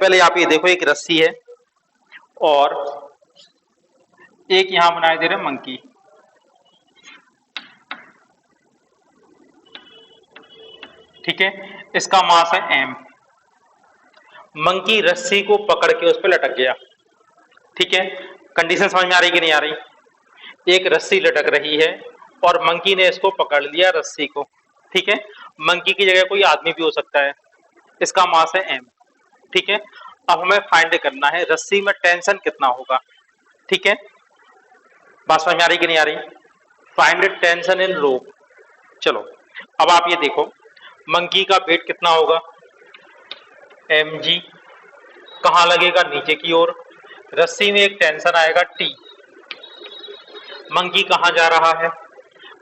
पहले आप ये देखो, एक रस्सी है और एक यहां बनाए दे रहे मंकी। ठीक है, इसका मास है m। मंकी रस्सी को पकड़ के उस पर लटक गया। ठीक है, कंडीशन समझ में आ रही कि नहीं आ रही? एक रस्सी लटक रही है और मंकी ने इसको पकड़ लिया रस्सी को। ठीक है, मंकी की जगह कोई आदमी भी हो सकता है। इसका मास है m। ठीक है, अब हमें फाइंड करना है रस्सी में टेंशन कितना होगा। ठीक है, बात समझ में आ रही कि नहीं आ रही? फाइंड टेंशन इन रोप। चलो, अब आप ये देखो, मंकी का वेट कितना होगा? mg। कहां लगेगा? नीचे की ओर। रस्सी में एक टेंशन आएगा T। मंकी कहां जा रहा है?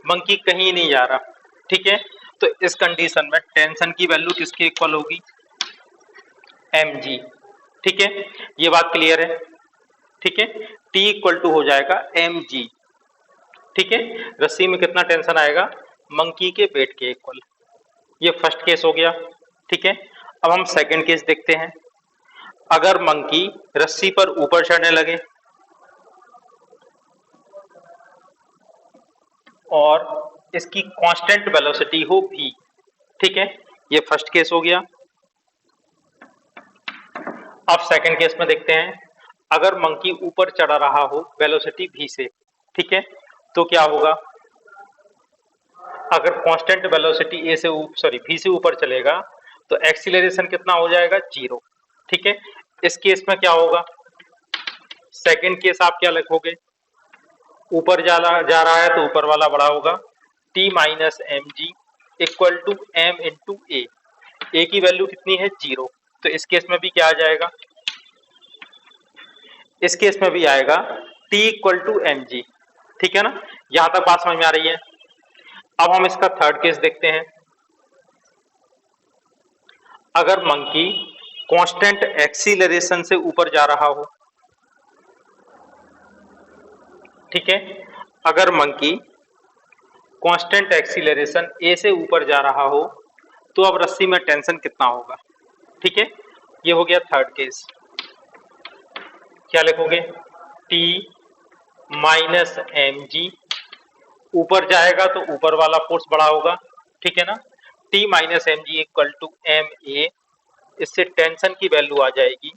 मंकी कहीं नहीं जा रहा। ठीक है, तो इस कंडीशन में टेंशन की वैल्यू किसके इक्वल होगी? mg। ठीक है, ये बात क्लियर है? ठीक है, T इक्वल टू हो जाएगा mg। ठीक है, रस्सी में कितना टेंशन आएगा? मंकी के वेट के इक्वल। ये फर्स्ट केस हो गया। ठीक है, अब हम सेकंड केस देखते हैं। अगर मंकी रस्सी पर ऊपर चढ़ने लगे और इसकी कांस्टेंट वेलोसिटी हो v। ठीक है, ये फर्स्ट केस हो गया। अब सेकंड केस में देखते हैं। अगर मंकी ऊपर चढ़ा रहा हो वेलोसिटी v से, ठीक है, तो क्या होगा? अगर कांस्टेंट वेलोसिटी v से ऊपर चलेगा तो एक्सीलरेशन कितना हो जाएगा? 0। ठीक है, इस केस में क्या होगा? सेकंड केस आप क्या लिखोगे? ऊपर जा रहा है तो ऊपर वाला बड़ा होगा, t minus M G equal to M into A. A की वैल्यू कितनी है? 0। तो इस केस में भी क्या आ जाएगा? इस केस में भी आएगा t equal to M G. ठीक है ना, यहां तक बात समझ में आ रही है? अब हम इसका थर्ड केस देखते हैं। अगर मंकी कांस्टेंट एक्सीलरेशन से ऊपर जा रहा हो, ठीक है, अगर मंकी कांस्टेंट एक्सीलरेशन ए से ऊपर जा रहा हो तो अब रस्सी में टेंशन कितना होगा? ठीक है, ये हो गया थर्ड केस। क्या लिखोगे? T minus M G. ऊपर जाएगा तो ऊपर वाला फोर्स बड़ा होगा। ठीक है ना, T minus M G equal to M A. इससे टेंशन की वैल्यू आ जाएगी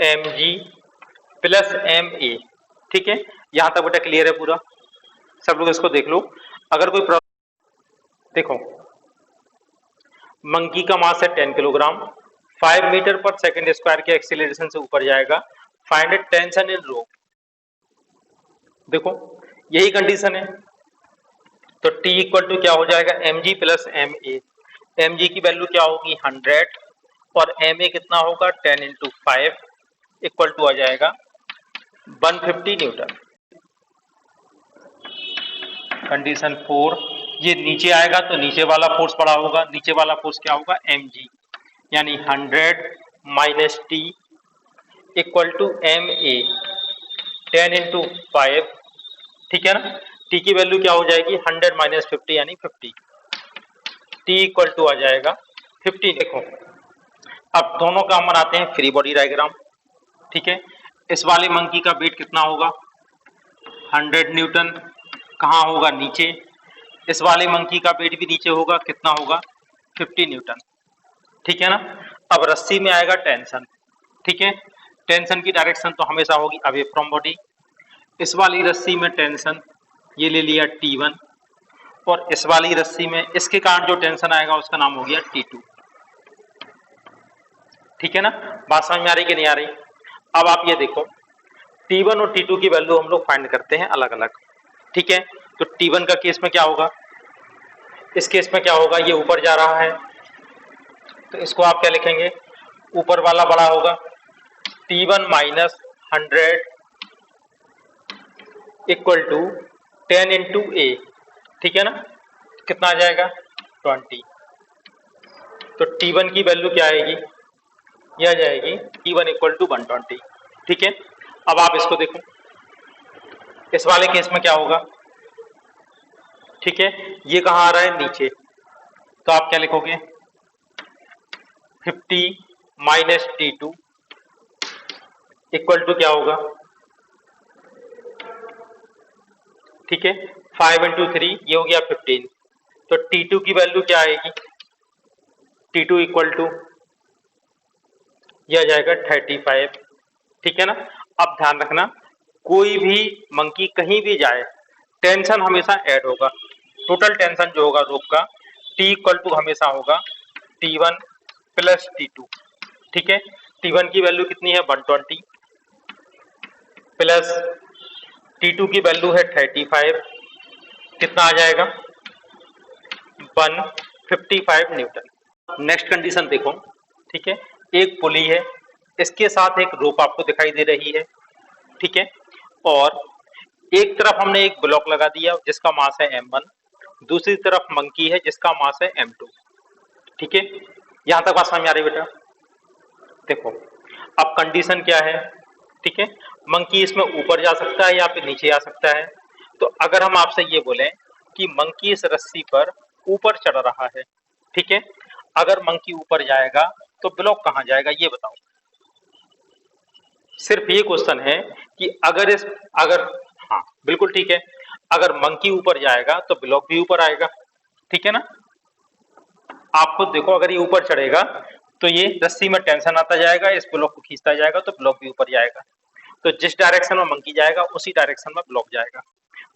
एम जी प्लस एम ए। ठीक है, यहां तक बेटा क्लियर है पूरा? सब लोग इसको देख लो। अगर कोई प्रॉब्लम, देखो, मंकी का मास है 10 किलोग्राम, 5 मीटर पर सेकंड स्क्वायर के एक्सीलरेशन से ऊपर जाएगा। फाइंड टेंशन इन रोप। देखो, यही कंडीशन है, तो T इक्वल टू क्या हो जाएगा? M G plus M A. M G की वैल्यू क्या होगी? 100 और एम ए कितना होगा? 10 इंटू 5 इक्वल टू आ जाएगा 150 न्यूटन। कंडीशन 4, ये नीचे आएगा तो नीचे वाला फोर्स बड़ा होगा। नीचे वाला फोर्स क्या होगा? एम जी, यानी 100 minus T equal to M A 10 into 5। ठीक है ना, टी की वैल्यू क्या हो जाएगी? 100 माइनस 50 यानी 50। टी इक्वल टू आ जाएगा 50। देखो, अब दोनों का हम बनाते हैं फ्री बॉडी डायग्राम। ठीक है, इस वाले मंकी का वेट कितना होगा? 100 न्यूटन। कहाँ होगा? नीचे। इस वाले मंकी का वेट भी नीचे होगा, कितना होगा? 50 न्यूटन। ठीक है ना, अब रस्सी में आएगा टेंशन। ठीक है, टेंशन की डायरेक्शन तो हमेशा होगी अवे फ्रॉम बॉडी। इस वाली रस्सी में टेंशन ये ले लिया T1, और इस वाली रस्सी में इसके कारण जो टेंशन आएगा उसका नाम हो गया T2। ठीक है ना, बात समझ में आ रही कि नहीं आ रही? अब आप ये देखो, T1 और T2 की वैल्यू हम लोग फाइंड करते हैं अलग अलग। ठीक है, तो T1 का केस में क्या होगा? इस केस में क्या होगा? ये ऊपर जा रहा है तो इसको आप क्या लिखेंगे? ऊपर वाला बड़ा होगा, T1 minus 100 equal to 10 into A. ठीक है ना, कितना आ जाएगा? 20। तो T1 की वैल्यू क्या आएगी? यह आ जाएगी T1 इक्वल टू 120। ठीक है, अब आप इसको देखो, इस वाले केस में क्या होगा? ठीक है, ये कहाँ आ रहा है? नीचे। तो आप क्या लिखोगे? 50 माइनस T2 इक्वल टू क्या होगा, ठीक है, 5 × 3 ये हो गया 15। तो T2 की वैल्यू क्या आएगी, T2 इक्वल टू यह आ जाएगा 35, ठीक है ना। अब ध्यान रखना, कोई भी मंकी कहीं भी जाए, टेंशन हमेशा ऐड होगा। टोटल टेंशन जो होगा रोप का, T इक्वल टू हमेशा होगा T1 प्लस T2, ठीक है। T1 की वैल्यू कितनी है 120 प्लस T2 की वैल्यू है 35, कितना आ जाएगा 155 न्यूटन। नेक्स्ट कंडीशन देखो, ठीक है, एक पुली है, इसके साथ एक रोप आपको दिखाई दे रही है, ठीक है, और एक तरफ हमने एक ब्लॉक लगा दिया जिसका मास है m1, दूसरी तरफ मंकी है जिसका मास है m2, ठीक है। यहां तक बात समझ में आ रही है बेटा? देखो अब कंडीशन क्या है, ठीक है, मंकी इसमें ऊपर जा सकता है या फिर नीचे आ सकता है। तो अगर हम आपसे ये बोलें कि मंकी इस रस्सी पर ऊपर चढ़ रहा है, ठीक है, अगर मंकी ऊपर जाएगा तो ब्लॉक कहाँ जाएगा ये बताओ। सिर्फ ये क्वेश्चन है कि अगर हाँ बिल्कुल ठीक है, अगर मंकी ऊपर जाएगा तो ब्लॉक भी ऊपर आएगा, ठीक है ना। आप खुद देखो, अगर ये ऊपर चढ़ेगा तो ये रस्सी में टेंशन आता जाएगा, इस ब्लॉक को खींचता जाएगा तो ब्लॉक भी ऊपर जाएगा। तो जिस डायरेक्शन में मंकी जाएगा उसी डायरेक्शन में ब्लॉक जाएगा।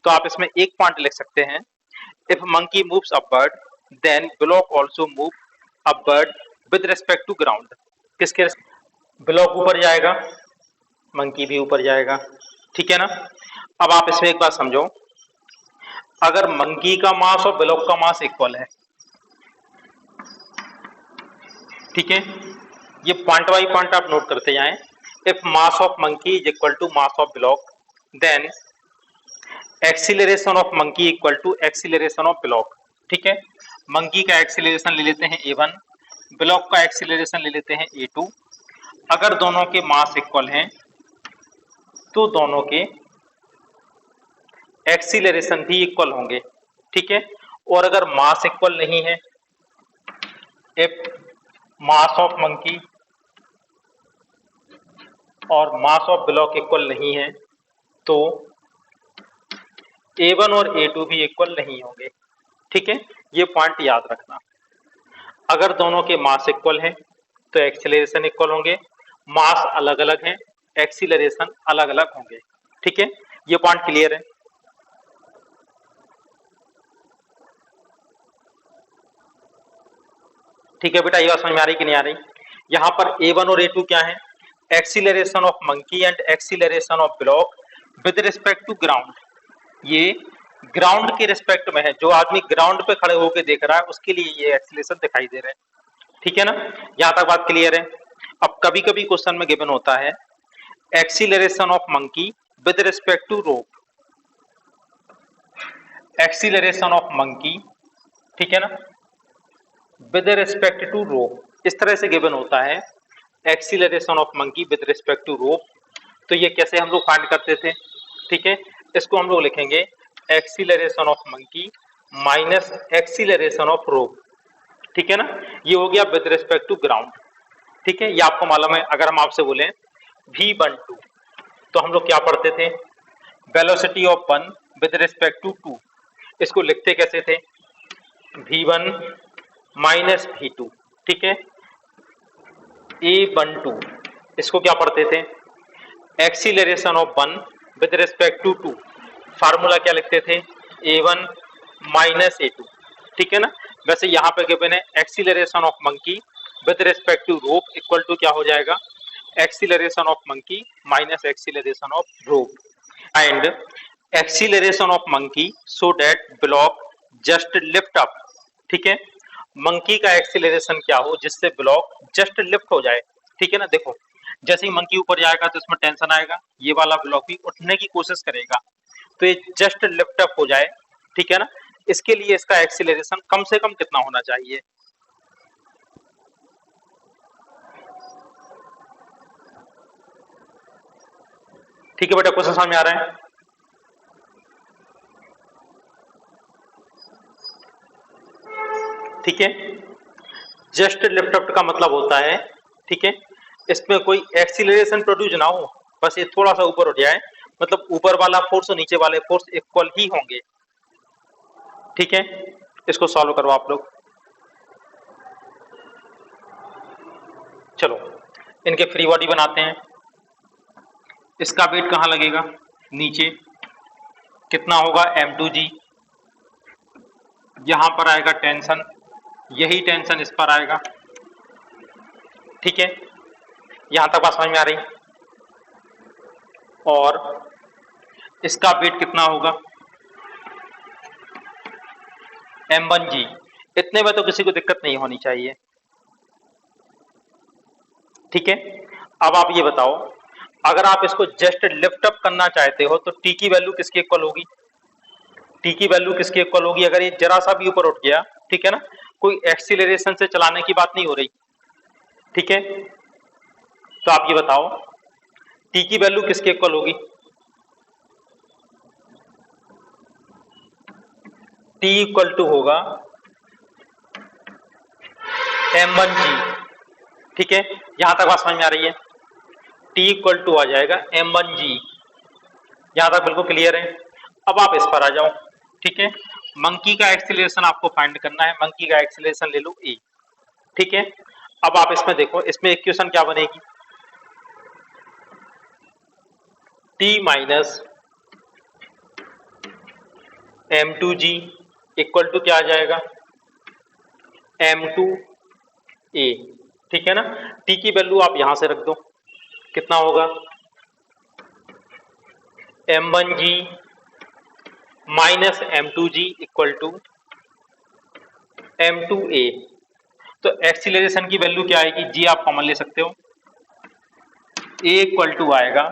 तो आप इसमें एक पॉइंट लिख सकते हैं, if monkey moves upward then block also move upward with respect to ground. किसके, ब्लॉक ऊपर जाएगा, मंकी भी ऊपर जाएगा, ठीक है ना। अब आप इसमें एक बात समझो, अगर मंकी का मास और ब्लॉक का मास इक्वल है, ठीक है, ये पॉइंट बाई पॉइंट आप नोट करते जाएं। If mass of monkey is equal to mass of block then acceleration of monkey equal to acceleration of block, ठीक है। मंकी का एक्सीलरेशन ले लेते हैं a1, ब्लॉक का एक्सीलरेशन ले लेते हैं a2। अगर दोनों के मास इक्वल हैं तो दोनों के एक्सीलरेशन भी इक्वल होंगे, ठीक है। और अगर मास इक्वल नहीं है, इफ मास ऑफ मंकी और मास ऑफ ब्लॉक इक्वल नहीं है तो a1 और a2 भी इक्वल नहीं होंगे, ठीक है। ये पॉइंट याद रखना, अगर दोनों के मास इक्वल हैं तो एक्सीलरेशन इक्वल होंगे, मास अलग अलग हैं एक्सीलरेशन अलग अलग होंगे, ठीक है। ये पॉइंट क्लियर है? ठीक है बेटा, ये बात समझ में आ रही कि नहीं आ रही? यहाँ पर a1 और a2 क्या है, acceleration of monkey and acceleration of block with respect to ground. ये ग्राउंड के रिस्पेक्ट में है, जो आदमी ग्राउंड पे खड़े होकर देख रहा है उसके लिए ये एक्सीलरेशन दिखाई दे रहे हैं, ठीक है ना। यहाँ तक बात क्लियर है? अब कभी कभी क्वेश्चन में गिवन होता है acceleration of monkey with respect to rope, acceleration of monkey, ठीक है ना, विद रिस्पेक्ट टू रोप, इस तरह से गिवन होता है acceleration of monkey with respect to rope. तो ये कैसे हम लोग फाइंड करते थे, ठीक है, इसको हम लोग लिखेंगे acceleration of monkey minus acceleration of रोप, ठीक है ना। ये हो गया विद रिस्पेक्ट टू ग्राउंड, ठीक है। ये आपको मालूम है, अगर हम आपसे बोले v12 तो हम लोग क्या पढ़ते थे, velocity of one with respect to 2, इसको लिखते कैसे थे, v1 माइनस v2, ठीक है। a12 इसको क्या पढ़ते थे, acceleration of one with respect to 2, formula क्या लिखते थे, a1 माइनस a2, ठीक है ना। वैसे यहाँ पे गिवन है acceleration of monkey with respect to rope equal to क्या हो जाएगा, acceleration of monkey minus acceleration of rope and acceleration of monkey so that block just lift up, ठीक है। मंकी का एक्सीलरेशन क्या हो जिससे ब्लॉक जस्ट लिफ्ट हो जाए, ठीक है ना। देखो जैसे ही मंकी ऊपर जाएगा तो इसमें टेंशन आएगा, ये वाला ब्लॉक भी उठने की कोशिश करेगा, तो ये जस्ट लिफ्ट अप हो जाए, ठीक है ना। इसके लिए इसका एक्सीलरेशन कम से कम कितना होना चाहिए, ठीक है बेटा, क्वेश्चन समझ में आ रहा है? ठीक है, जस्ट लिफ्ट अप का मतलब होता है, ठीक है। इसमें कोई एक्सीलरेशन प्रोड्यूस ना हो, बस ये थोड़ा सा ऊपर उठ जाए, मतलब ऊपर वाला फोर्स और नीचे वाले फोर्स इक्वल ही होंगे। ठीक है, इसको सॉल्व करो आप लोग। चलो इनके फ्री बॉडी बनाते हैं। इसका वेट कहाँ लगेगा? नीचे। कितना होगा? m2g। यहां पर आएगा टेंशन, यही टेंशन इस पर आएगा। ठीक है, यहां तक बात समझ में आ रही? और इसका वेट कितना होगा? m1g। इतने में तो किसी को दिक्कत नहीं होनी चाहिए। ठीक है, अब आप ये बताओ, अगर आप इसको जस्ट लिफ्ट अप करना चाहते हो तो टी की वैल्यू किसके इक्वल होगी? टी की वैल्यू किसके इक्वल होगी अगर ये जरा सा भी ऊपर उठ गया? ठीक है ना, कोई एक्सीलरेशन से चलाने की बात नहीं हो रही। ठीक है, तो आप ये बताओ टी की वैल्यू किसके इक्वल होगी? टी इक्वल टू होगा m1g। ठीक है, यहां तक बात समझ में आ रही है? टी इक्वल टू आ जाएगा m1g। यहां तक बिल्कुल क्लियर है? अब आप इस पर आ जाओ। ठीक है, मंकी का एक्सीलरेशन आपको फाइंड करना है। मंकी का एक्सीलरेशन ले लो ए। ठीक है, अब आप इसमें देखो, इसमें इक्वेशन क्या बनेगी? T minus m2g equal to क्या आ जाएगा? m2a। ठीक है ना, टी की वैल्यू आप यहां से रख दो, कितना होगा? m1g minus m2g equal to m2a। तो एक्सीलरेशन की वैल्यू क्या आएगी? जी आप कॉमन ले सकते हो, a इक्वल टू आएगा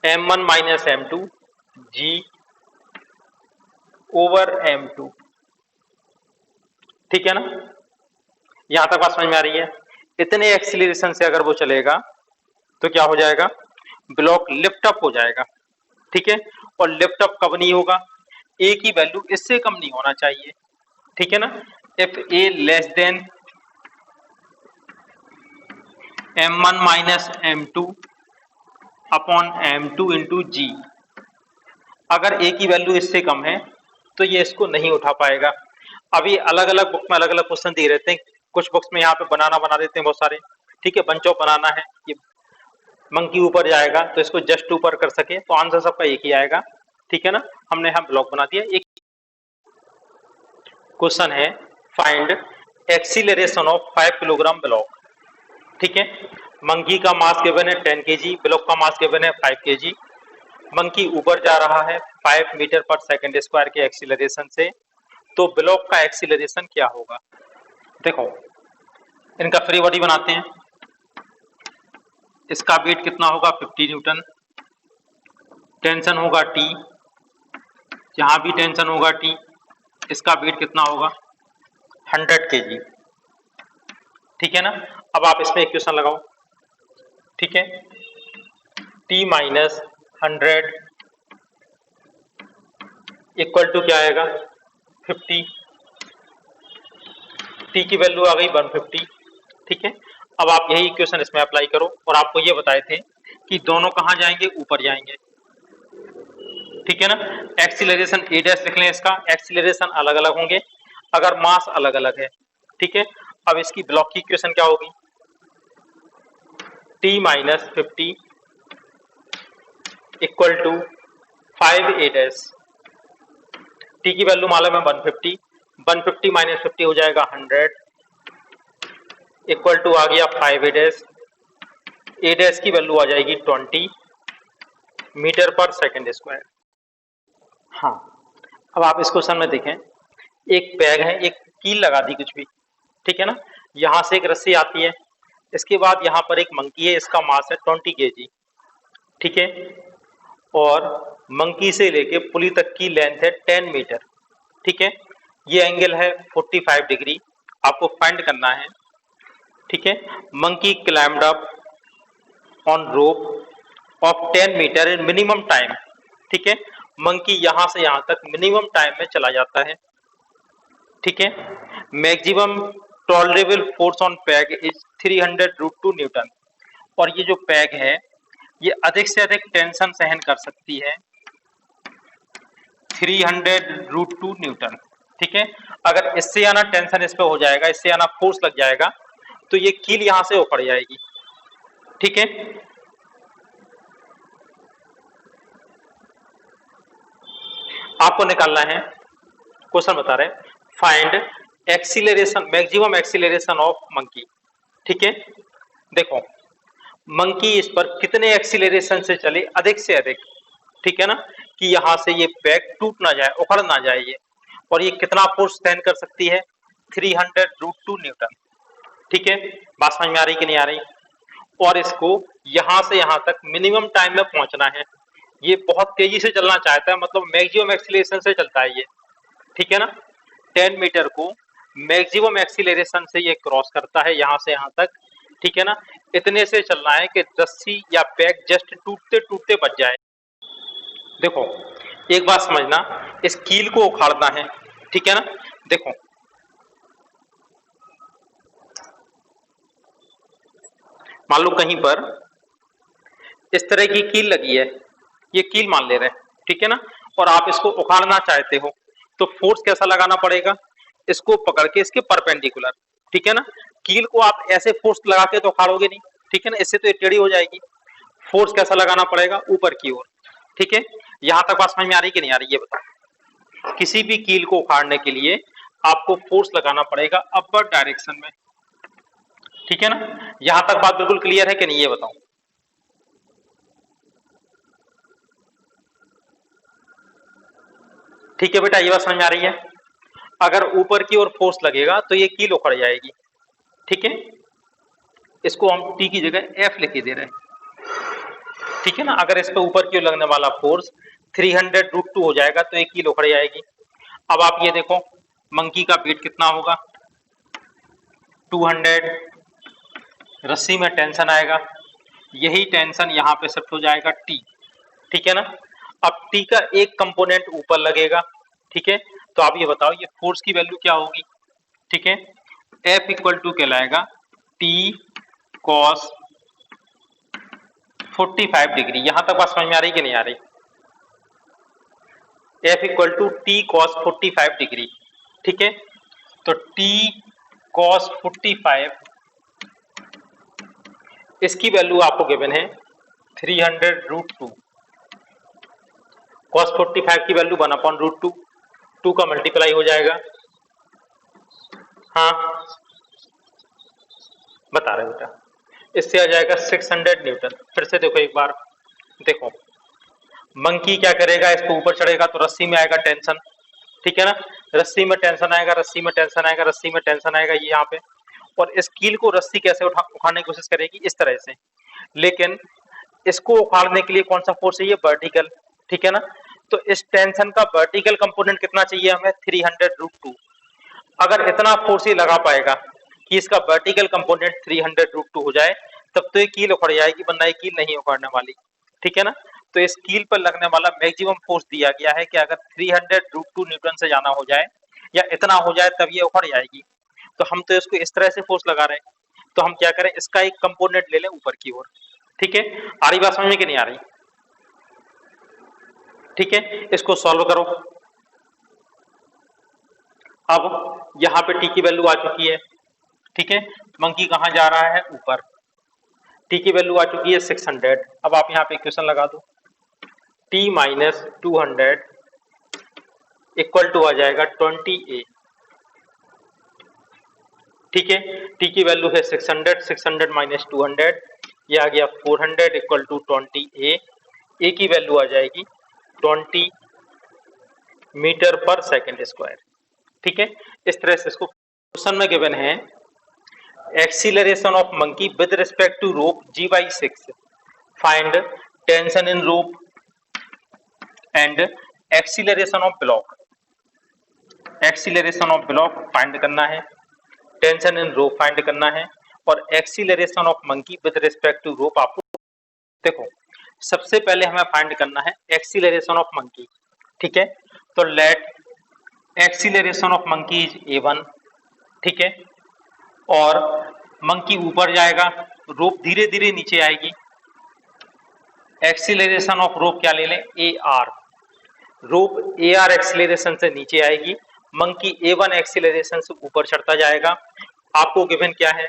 m1 minus m2 g over m2। ठीक है ना, यहां तक बात समझ में आ रही है? इतने एक्सीलरेशन से अगर वो चलेगा तो क्या हो जाएगा? ब्लॉक लिफ्ट अप हो जाएगा। ठीक है, और लिफ्ट अप कब नहीं होगा? ए की वैल्यू इससे कम नहीं होना चाहिए। ठीक है ना, if A less than m1 minus m2 upon m2 into G. अगर ए की वैल्यू इससे कम है तो ये इसको नहीं उठा पाएगा। अभी अलग अलग बुक में अलग अलग क्वेश्चन दिए रहते हैं, कुछ बुक्स में यहाँ पे बनाना बना देते हैं बहुत सारे। ठीक है, बंच ऑफ बनाना है, ये मंकी ऊपर जाएगा तो इसको जस्ट ऊपर कर सके तो आंसर सबका एक ही आएगा। ठीक है ना, हमने यहाँ ब्लॉक बना दिया। एक क्वेश्चन है, find acceleration of 5 kilogram block. ठीक है, मंकी का मास गिवन है 10 kg, ब्लॉक का मास गिवन है 5 kg। मंकी ऊपर जा रहा है 5 मीटर पर सेकंड स्क्वायर के एक्सीलरेशन से, तो ब्लॉक का एक्सीलरेशन क्या होगा? देखो इनका फ्री बॉडी बनाते हैं। इसका वेट कितना होगा? 50 न्यूटन। टेंशन होगा टी, यहां भी टेंशन होगा टी। इसका वेट कितना होगा? 100 kg। ठीक है ना, अब आप इसमें इक्वेशन लगाओ। ठीक है, टी माइनस 100 इक्वल टू क्या आएगा? 50। टी की वैल्यू आ गई 150। ठीक है, अब आप यही इक्वेशन इसमें अप्लाई करो, और आपको ये बताए थे कि दोनों कहाँ जाएंगे? ऊपर जाएंगे। ठीक है ना, एक्सीलरेशन ए डैश लिख लें, इसका एक्सीलरेशन अलग अलग होंगे अगर मास अलग अलग है। ठीक है, अब इसकी ब्लॉक की इक्वेशन क्या होगी? T minus 50 equal to 5a dash. T की वैल्यू मालूम है 150, 150 माइनस 50 हो जाएगा 100 इक्वल टू आ गया 5a डैश। ए डैश की वैल्यू आ जाएगी 20 मीटर पर सेकंड स्क्वायर। हाँ, अब आप इस क्वेश्चन में देखें, एक बैग है, एक कील लगा दी कुछ भी। ठीक है ना, यहां से एक रस्सी आती है, इसके बाद यहाँ पर एक मंकी है, इसका मास है 20 kg। ठीक है, और मंकी से लेके पुली तक की लेंथ है 10 मीटर। ठीक है, ये एंगल है 45 डिग्री, आपको फाइंड करना है। ठीक है, monkey climbed up on rope of 10 metre in minimum time. ठीक है, मंकी यहां से यहां तक मिनिमम टाइम में चला जाता है। ठीक है। Maximum tolerable force on peg is 300√2 Newton. और ये जो पैग है ये अधिक से अधिक टेंशन सहन कर सकती है 300√2 न्यूटन। ठीक है। अगर इससे आना टेंशन इस पे हो जाएगा, इससे आना फोर्स लग जाएगा, तो ये कील यहां से उखड़ जाएगी। ठीक है। आपको निकालना है, क्वेश्चन बता रहे हैं find acceleration, maximum acceleration of monkey. ठीक है। देखो मंकी इस पर कितने एक्सीलरेशन से चले, अधिक से अधिक। ठीक है ना, कि यहां से ये बैग टूट ना जाए, उखड़ ना जाए ये। और ये कितना फोर्स सहन कर सकती है, 300√2 न्यूटन। ठीक है। बात समझ में आ रही कि नहीं आ रही। और इसको यहां से यहां तक मिनिमम टाइम में पहुंचना है। ये बहुत तेजी से चलना चाहता है, मतलब मैक्सिमम एक्सीलरेशन से चलता है ये। ठीक है ना, 10 मीटर को मैक्सिमम एक्सीलरेशन से ये क्रॉस करता है यहां से यहां तक। ठीक है ना, इतने से चलना है कि रस्सी या पैक जस्ट टूटते टूटते बच जाए। देखो एक बात समझना, इस कील को उखाड़ना है। ठीक है ना, देखो मान लो कहीं पर इस तरह की कील लगी है, ये कील मान ले रहे हैं। ठीक है ना, और आप इसको उखाड़ना चाहते हो, तो फोर्स कैसा लगाना पड़ेगा, इसको पकड़ के इसके परपेंडिकुलर। ठीक है ना, कील को आप ऐसे फोर्स लगा के तो उखाड़ोगे नहीं। ठीक है ना, इससे तो ये टेढ़ी हो जाएगी। फोर्स कैसा लगाना पड़ेगा, ऊपर की ओर। ठीक है, यहां तक बात समझ में आ रही कि नहीं आ रही, ये बताओ। किसी भी कील को उखाड़ने के लिए आपको फोर्स लगाना पड़ेगा अपर डायरेक्शन में। ठीक है ना, यहां तक बात बिल्कुल क्लियर है कि नहीं, ये बताओ। ठीक है बेटा, ये बात समझ में आ रही है। अगर ऊपर की ओर फोर्स लगेगा तो ये कील उखड़ जाएगी। ठीक है, इसको हम टी की जगह एफ लिख के दे रहे हैं। ठीक है ना, अगर इस पे ऊपर की ओर लगने वाला फोर्स 300√2 हो जाएगा तो ये कील उखड़ जाएगी। अब आप ये देखो मंकी का वेट कितना होगा, 200। रस्सी में टेंशन आएगा, यही टेंशन यहाँ पे शिफ्ट हो जाएगा टी। ठीक है ना, अब टी का एक कंपोनेंट ऊपर लगेगा। ठीक है, तो आप ये बताओ ये फोर्स की वैल्यू क्या होगी। ठीक है, एफ इक्वल टू कहलाएगा टी कॉस 45 डिग्री। यहां तक बात समझ में आ रही कि नहीं आ रही। F equal to T cos 45 degree. ठीक है, तो टी कॉस 45, इसकी वैल्यू आपको गिवन है 300√2। कॉस 45 की वैल्यू 1/√2, 2 का मल्टीप्लाई हो जाएगा। हाँ बता रहे बेटा, इससे आ जाएगा 600 न्यूटन। फिर से देखो एक बार, देखो मंकी क्या करेगा, इसको ऊपर चढ़ेगा तो रस्सी में आएगा टेंशन। ठीक है ना, रस्सी में टेंशन आएगा, रस्सी में टेंशन आएगा, रस्सी में टेंशन आएगा, ये यहाँ पे। और इस कील को रस्सी कैसे उठाने की कोशिश करेगी, इस तरह से। लेकिन इसको उखाड़ने के लिए कौन सा फोर्स चाहिए, वर्टिकल। ठीक है ना, तो इस टेंशन का वर्टिकल कंपोनेंट कितना चाहिए हमें, 300√2। अगर इतना फोर्स ही लगा पाएगा कि इसका वर्टिकल कंपोनेंट 300√2 हो जाए, तब तो ये कील उखड़ जाएगी, वरना ये कील नहीं उखड़ने वाली। ठीक है ना, तो इस कील पर लगने वाला मैक्सिमम फोर्स दिया गया है कि अगर 300√2 न्यूटन से ज्यादा हो जाए या इतना हो जाए तब ये उखड़ जाएगी। तो हम तो इसको इस तरह से फोर्स लगा रहे हैं, तो हम क्या करें, इसका एक कंपोनेंट ले लें ऊपर की ओर। ठीक है, आ रही बात समझ में कि नहीं आ रही। ठीक है, इसको सॉल्व करो। अब यहाँ पे टी की वैल्यू आ चुकी है। ठीक है, मंकी कहाँ जा रहा है, ऊपर। टी की वैल्यू आ चुकी है 600। अब आप यहाँ पे इक्वेशन लगा दो, टी माइनस 200 इक्वल टू आ जाएगा 20a। ठीक है, टी की वैल्यू है 600, 600 माइनस 200, ये आ गया 400 इक्वल टू 20a। ए की वैल्यू आ जाएगी 20 मीटर पर सेकेंड स्क्वायर। ठीक है, इस तरह से इसको क्वेश्चन में गिवन है acceleration of monkey with respect to rope g/6, find tension in rope and acceleration of block. Acceleration of block find करना है, टेंशन इन रोप फाइंड करना है, और acceleration of monkey with respect to rope आपको। देखो सबसे पहले हमें फाइंड करना है एक्सीलरेशन ऑफ मंकी। ठीक है, तो let acceleration of monkey is a1, ठीक है। और मंकी ऊपर जाएगा, रोप धीरे धीरे नीचे आएगी। एक्सीलरेशन ऑफ रोप क्या ले लें, AR, रोप AR एक्सीलरेशन से नीचे आएगी, मंकी A1 एक्सीलरेशन से ऊपर चढ़ता जाएगा। आपको गिवन क्या है,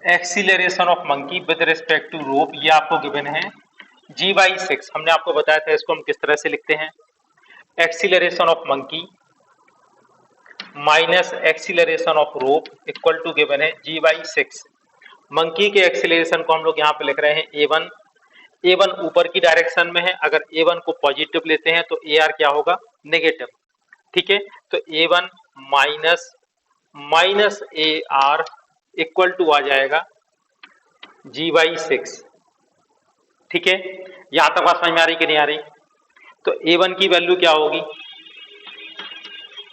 acceleration of monkey with respect to rope, ये आपको गिवन है g/6। हमने आपको बताया था इसको हम किस तरह से लिखते हैं, acceleration of monkey minus acceleration of rope equal to given है g/6। मंकी के एक्सीलरेशन को हम लोग यहाँ पे लिख रहे हैं a1, a1 ऊपर की डायरेक्शन में है, अगर a1 को पॉजिटिव लेते हैं तो AR क्या होगा, नेगेटिव, ठीक है। तो a1 minus AR equal to आ जाएगा g/6, ठीक है। यहां तक बात समझ में आ रही कि नहीं आ रही। तो a1 की वैल्यू क्या होगी,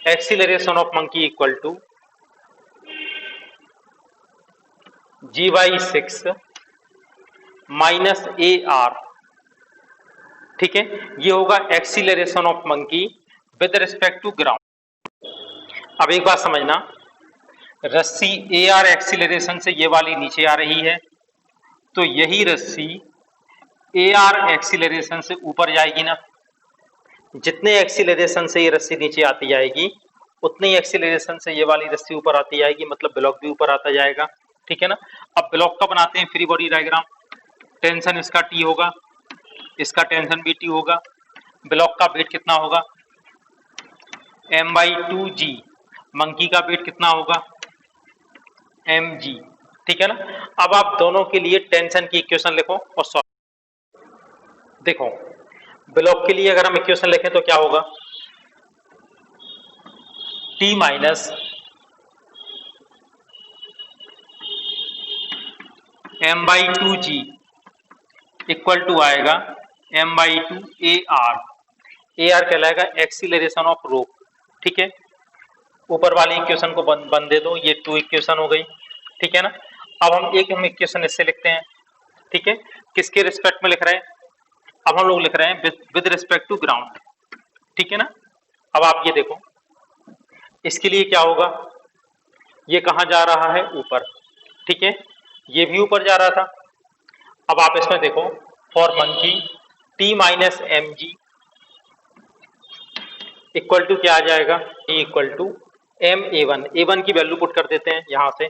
acceleration of monkey equal to g/6 माइनस AR, ठीक है। ये होगा acceleration of monkey with respect to ground. अब एक बात समझना, रस्सी AR एक्सीलरेशन से ये वाली नीचे आ रही है, तो यही रस्सी AR एक्सीलरेशन से ऊपर जाएगी ना। जितने एक्सीलरेशन से ये रस्सी नीचे आती जाएगी उतने ही एक्सीलरेशन से ये वाली रस्सी ऊपर आती जाएगी, मतलब ब्लॉक भी ऊपर आता जाएगा, ठीक है ना। अब ब्लॉक का बनाते हैं फ्री बॉडी डायग्राम। टेंशन इसका T होगा, इसका टेंशन भी T होगा, ब्लॉक का वेट कितना होगा m/2g, मंकी का वेट कितना होगा mg, ठीक है ना। अब आप दोनों के लिए टेंशन की इक्वेशन लिखो और सॉल्व। देखो ब्लॉक के लिए अगर हम इक्वेशन लिखें तो क्या होगा, T minus m/2g equal to आएगा m/2 AR, AR कहलाएगा एक्सीलरेशन ऑफ रोप, ठीक है। ऊपर वाली इक्वेशन को बंद दे दो, ये 2 इक्वेशन हो गई, ठीक है ना। अब हम इक्वेशन इससे लिखते हैं, ठीक है। किसके रिस्पेक्ट में लिख रहे हैं, अब हम लोग लिख रहे हैं विद रिस्पेक्ट टू ग्राउंड, ठीक है ना। अब आप ये देखो, इसके लिए क्या होगा, ये कहाँ जा रहा है, ऊपर, ठीक है। ये भी ऊपर जा रहा था। अब आप इसमें देखो, for monkey T minus mg equal to क्या आ जाएगा, T equal to ma1, a1 की वैल्यू पुट कर देते हैं यहां से,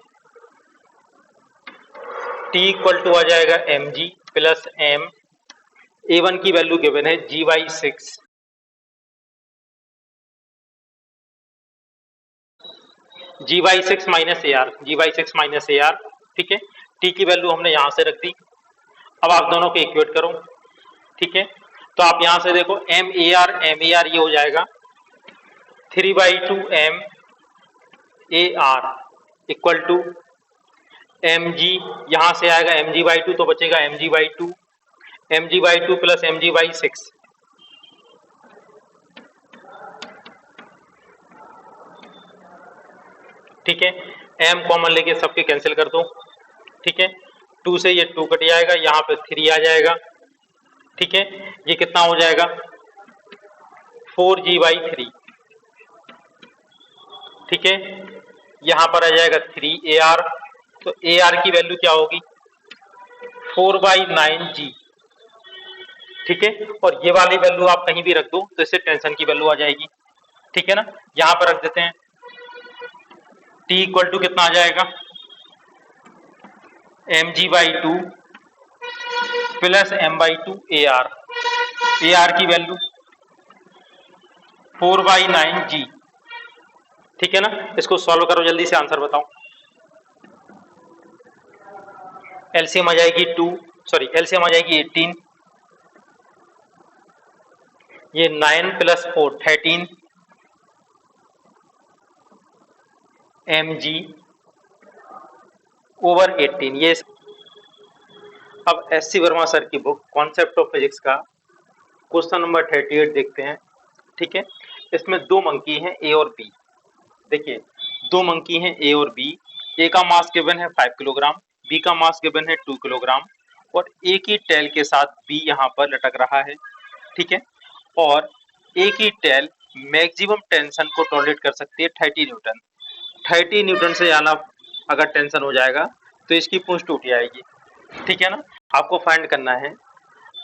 T इक्वल टू आ जाएगा mg प्लस m, a1 की वैल्यू गिवन है g/6, g/6 माइनस AR, g/6 माइनस AR, ठीक है। T की वैल्यू हमने यहां से रख दी। अब आप दोनों को इक्वेट करो, ठीक है। तो आप यहां से देखो MAR ये हो जाएगा 3/2 MAR इक्वल टू mg, यहां से आएगा mg/2 तो बचेगा mg/2 प्लस mg/6, ठीक है। m कॉमन लेके सबके कैंसिल कर दो, ठीक है। 2 से ये 2 कट जाएगा, यहाँ पे 3 आ जाएगा, ठीक है। ये कितना हो जाएगा 4g/3, ठीक है। यहाँ पर आ जाएगा 3AR, तो AR की वैल्यू क्या होगी 4/9g, ठीक है। और ये वाली वैल्यू आप कहीं भी रख दो तो इससे टेंशन की वैल्यू आ जाएगी, ठीक है ना। यहाँ पर रख देते हैं, T इक्वल टू कितना आ जाएगा mg/2 plus m/2 AR, AR की वैल्यू 4/9g, ठीक है ना। इसको सॉल्व करो जल्दी से, आंसर बताओ। एलसीएम आ जाएगी एलसीएम आ जाएगी 18, ये 9 प्लस 4 13 mg ओवर 18, ये। अब SC वर्मा सर की बुक कॉन्सेप्ट ऑफ फिजिक्स का क्वेश्चन नंबर 38 देखते हैं, ठीक है। इसमें 2 मंकी हैं A और B। देखिए 2 मंकी हैं A और B, A का मास गिवन है 5 किलोग्राम, B का मास गिवन है 2 किलोग्राम, और A की टेल के साथ B यहाँ पर लटक रहा है, ठीक है। और A की टेल मैक्सिमम टेंशन को टॉलरेट कर सकती है 30 न्यूटन। 30 न्यूटन से ज़्यादा अगर टेंशन हो जाएगा तो इसकी पूंछ टूट जाएगी। ठीक है ना। आपको फाइंड करना है,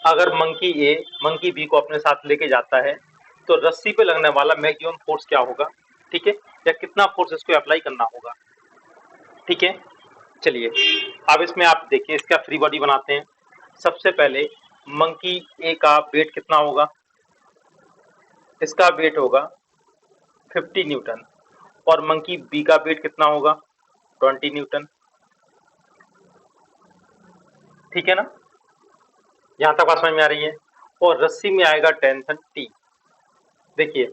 अगर मंकी ए मंकी बी को अपने साथ लेके जाता है तो रस्सी पे लगने वाला मैक्सिमम फोर्स क्या होगा, ठीक है, या कितना फोर्स इसको अप्लाई करना होगा। ठीक है, चलिए अब इसमें आप देखिए, इसका फ्री बॉडी बनाते हैं। सबसे पहले मंकी ए का वेट कितना होगा, इसका वेट होगा 50 न्यूटन, और मंकी बी का वेट कितना होगा 20 न्यूटन। ठीक है ना, यहां तक बात समझ में आ रही है। और रस्सी में आएगा टेंशन टी। देखिए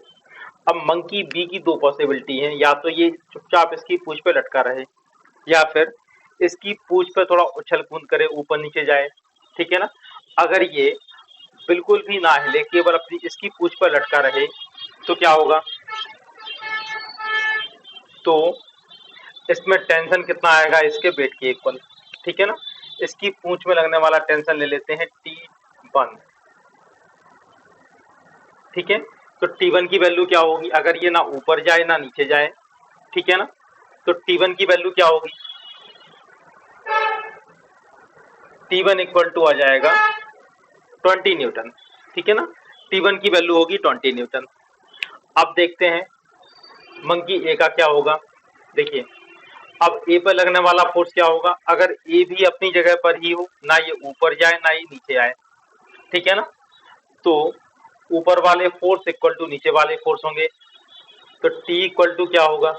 अब मंकी बी की दो पॉसिबिलिटी है, या तो ये चुपचाप इसकी पूंछ पे लटका रहे, या फिर इसकी पूंछ पे थोड़ा उछल कूद करे, ऊपर नीचे जाए। ठीक है ना, अगर ये बिल्कुल भी ना हिले, केवल अपनी इसकी पूंछ पर लटका रहे तो क्या होगा, तो इसमें टेंशन कितना आएगा, इसके वेट के इक्वल। ठीक है ना, इसकी पूंछ में लगने वाला टेंशन ले लेते हैं T1। ठीक है, तो T1 की वैल्यू क्या होगी, अगर ये ना ऊपर जाए ना नीचे जाए, ठीक है ना, तो T1 की वैल्यू क्या होगी, T1 इक्वल टू आ जाएगा 20 न्यूटन। ठीक है ना, T1 की वैल्यू होगी 20 न्यूटन। अब देखते हैं मंकी ए का क्या होगा। देखिए अब ए पर लगने वाला फोर्स क्या होगा, अगर ए भी अपनी जगह पर ही हो, ना ये ऊपर जाए ना ये नीचे आए, ठीक है ना, तो ऊपर वाले फोर्स इक्वल टू नीचे वाले फोर्स होंगे। तो T इक्वल टू क्या होगा,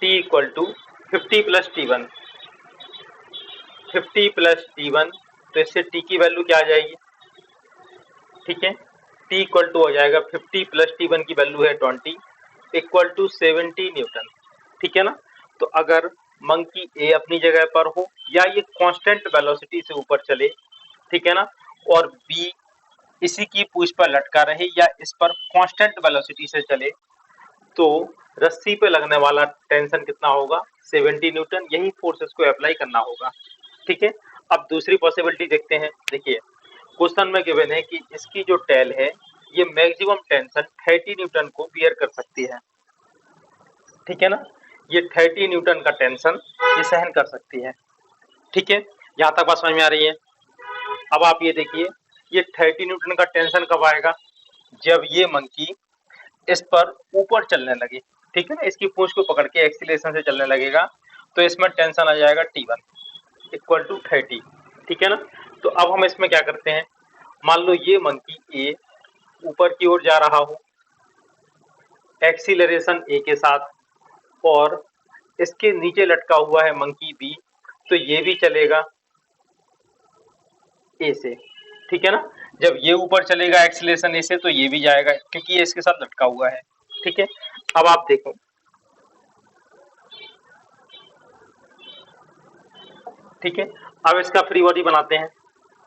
T equal to 50 plus T1, 50 plus T1, तो इससे T की वैल्यू क्या आ जाएगी, ठीक है, T इक्वल टू हो जाएगा 50 प्लस T1 की वैल्यू है 20 इक्वल टू 70 न्यूटन। ठीक है ना, तो अगर मंकी ए अपनी जगह पर हो, या ये कांस्टेंट वेलोसिटी से ऊपर चले, ठीक है ना, और बी इसी की पूंछ पर लटका रहे या इस पर कांस्टेंट वेलोसिटी से चले, तो रस्सी पे लगने वाला टेंशन कितना होगा 70 न्यूटन। यही फोर्स इसको अप्लाई करना होगा। ठीक है, अब दूसरी पॉसिबिलिटी देखते हैं। देखिए क्वेश्चन में गिवन है कि इसकी जो टेल है ये मैक्सिमम टेंशन 30 न्यूटन को बियर कर सकती है। ठीक है ना, ये 30 न्यूटन का टेंशन ये सहन कर सकती है। ठीक है, यहाँ तक बात समझ में आ रही है। अब आप ये देखिए, ये 30 न्यूटन का टेंशन कब आएगा, जब ये मंकी इस पर ऊपर चलने लगे। ठीक है ना, इसकी पूंछ को पकड़ के एक्सीलरेशन से चलने लगेगा, तो इसमें टेंशन आ जाएगा T1 इक्वल टू 30। ठीक है ना, तो अब हम इसमें क्या करते हैं, मान लो ये मंकी ए ऊपर की ओर जा रहा हो एक्सीलरेशन ए के साथ, और इसके नीचे लटका हुआ है मंकी बी, तो ये भी चलेगा ए से। ठीक है ना, जब ये ऊपर चलेगा एक्सीलरेशन ए से तो ये भी जाएगा, क्योंकि ये इसके साथ लटका हुआ है। ठीक है, अब आप देखो, ठीक है, अब इसका फ्री बॉडी बनाते हैं।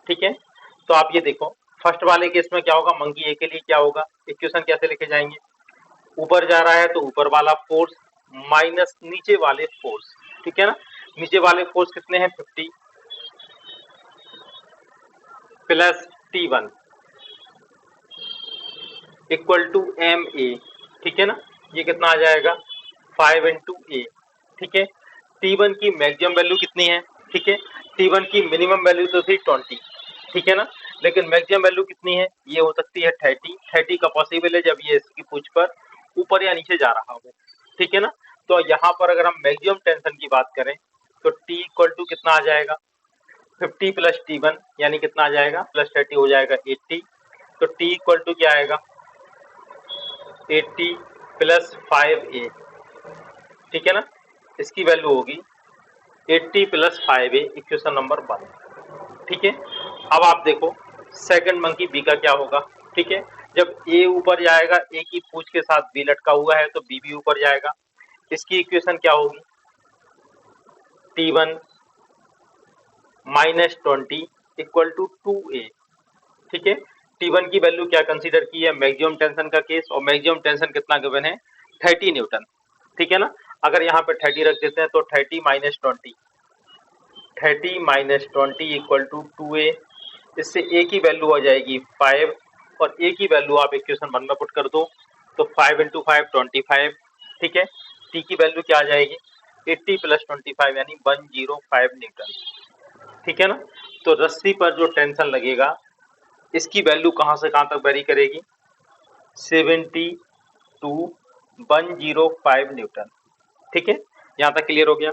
ठीक है, तो आप ये देखो, फर्स्ट वाले केस में क्या होगा, मंकी ए के लिए क्या होगा, इक्वेशन कैसे लेके जाएंगे, ऊपर जा रहा है तो ऊपर वाला फोर्स माइनस नीचे वाले फोर्स। ठीक है ना, नीचे वाले फोर्स कितने हैं 50 plus T1 equal to M A. ठीक है ना, ये कितना आ जाएगा 5 इंटू ए। ठीक है, T1 की मैक्सिमम वैल्यू कितनी है, ठीक है, T1 की मिनिमम वैल्यू तो थी 20, ठीक है ना, लेकिन मैक्सिमम वैल्यू कितनी है, ये हो सकती है 30। 30 का पॉसिबल है जब ये इसकी पूंछ पर ऊपर या नीचे जा रहा हो। ठीक है ना, तो यहाँ पर अगर हम मैक्सिमम टेंशन की बात करें तो T इक्वल टू कितना आ जाएगा 50 प्लस T1, यानी कितना आ जाएगा प्लस 30 हो जाएगा 80। तो T इक्वल टू क्या आएगा 80 प्लस 5A। ठीक है ना, इसकी वैल्यू होगी 80 प्लस 5A, इक्वेशन नंबर 1। ठीक है, अब आप देखो सेकंड मंकी बी का क्या होगा। ठीक है, जब ए ऊपर जाएगा, ए की पूंछ के साथ बी लटका हुआ है, तो बी भी ऊपर जाएगा। इसकी इक्वेशन क्या होगी T1 minus 20 equal to 2A। ठीक है, T1 की वैल्यू क्या कंसीडर की है, मैक्सिमम टेंशन का केस, और मैक्सिमम टेंशन कितना गिवन है 30 न्यूटन। ठीक है ना, अगर यहाँ पे 30 रख देते हैं तो 30 minus 20, 30 minus 20 equal to 2A। इससे A की वैल्यू आ जाएगी 5, और A की वैल्यू आप इक्वेशन 1 में पुट कर दो, तो 5 इंटू 5 25, ठीक है। टी की वैल्यू क्या आ जाएगी 80 प्लस 25 यानी 105 न्यूटन, ठीक है ना। तो रस्सी पर जो टेंशन लगेगा इसकी वैल्यू कहाँ से कहाँ तक वेरी करेगी 70 टू 105 न्यूटन, ठीक है। यहाँ तक क्लियर हो गया।